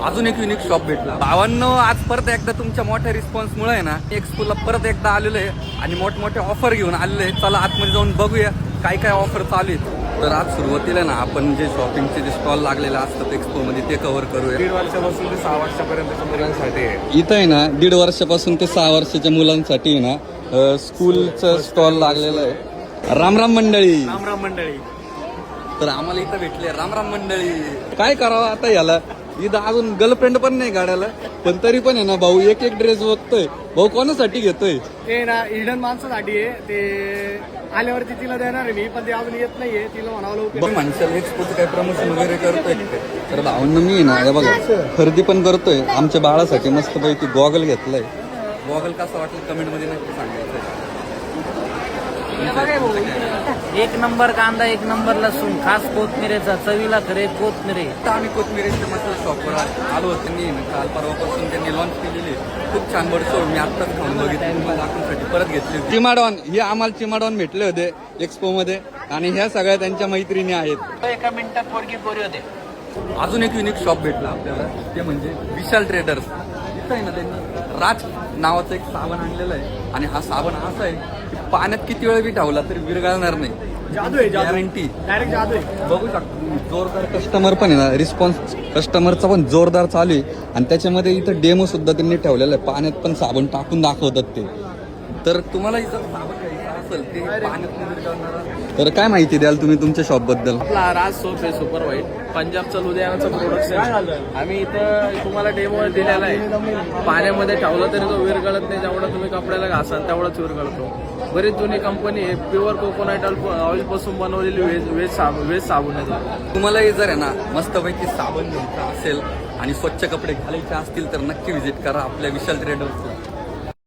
अजून एक unique shop भेटला भावांनो. आज परत एकदा तुमच्या मोठ्या रिस्पॉन्समुळे आहे ना एक्सपोला परत एकदा आलेलो आहे आणि मोठमोठे ऑफर घेऊन आलेले आहे. चला आतमध्ये जाऊन बघूया काय काय ऑफर चालू आहेत. तर आज सुरुवातीला ना आपण जे शॉपिंगचे जे स्टॉल लागलेले असतात एक्सपो मध्ये ते कव्हर करूया. 1.5 वर्षापासून ते 6 वर्षापर्यंतच्या मुलांसाठी आहे. इथं आहे ना 1.5 वर्षापासून ते 6 वर्षाच्या मुलांसाठी आहे ना स्कूलचं स्टॉल लागलेलं आहे. रामराम मंडळी. रामराम मंडळी. तर आम्हाला इथं भेटले रामराम मंडळी. काय करावं आता याला, इथं अजून गर्लफ्रेंड पण नाही गाड्याला, पण तरी पण आहे ना भाऊ एक एक ड्रेस बघतोय. भाऊ कोणासाठी घेतोय? ते ना इडन माणसासाठी आहे. ते आल्यावरती तिला देणार आहे मी, पण ते अजून येत नाहीये. तिला म्हणावं लवकर. माणसाला एक्सपोचं काही प्रमोशन वगैरे करतोय तर भाऊंना मी ना हे बघा खरेदी पण करतोय. आमच्या बाळासाठी मस्तपैकी गॉगल घेतलाय. गॉगल कसा वाटलं कमेंट मध्ये नक्की सांगायचं. एक नंबर कांदा, एक नंबर लसूण, खास कोथमिरेचा, चवीला खरे कोथमिरे. आता आम्ही कोथमिरीच्या मसाला शॉपवर आलो होतो. त्यांनी काल परवापासून त्यांनी लॉन्च केलेली खूप छान बडसो. मी आत्ताच खाऊन बघितली, तुम्हाला दाखवण्यासाठी परत घेतली. चिमाडॉन हे आम्हाला चिमाडॉन भेटले होते एक्सपो मध्ये आणि ह्या सगळ्या त्यांच्या मैत्रिणी आहेत. एका मिनिटात पोरगी पोरी होते. अजून एक युनिक शॉप भेटला आपल्याला, ते म्हणजे विशाल ट्रेडर्स. इथं आहे ना त्यांनी राज नावाचं एक साबण आणलेलं आहे आणि हा साबण असा आहे की पाण्यात किती वेळ बी ठेवला तरी विरघळणार नाही. जादू आहे, गॅरंटी. डायरेक्ट जादू आहे. बघू शकतो जोरदार कस्टमर पण आहे ना, रिस्पॉन्स कस्टमरचा पण जोरदार चालू आहे. आणि त्याच्यामध्ये इथं डेमो सुद्धा त्यांनी ठेवलेला आहे. पाण्यात पण साबण टाकून दाखवतात ते. तर तुम्हाला इथं साबण घ्यायचं असेल ते पाण्यात विरघळणार. तर काय माहिती द्याल तुम्ही तुमच्या शॉप बद्दल? आपला राज सोप आहे सुपर व्हाईट, पंजाबचं लुधियानाचं प्रोडक्शन. आम्ही इथं तुम्हाला डेमो दिलेला आहे. पाण्यामध्ये ठेवलं तरी तो विरघळत नाही. जेवढा तुम्ही कपड्याला घासाल तेवढाच विरघळतो. बरीच जुनी कंपनी आहे. प्युअर कोकोनट ऑइल पासून बनवलेली वेज साबण आहे. तुम्हालाही जर आहे ना मस्तपैकी साबण घ्यायचा असेल आणि स्वच्छ कपडे घालायचे असतील तर नक्की व्हिजिट करा आपल्या विशाल ट्रेडर्सला.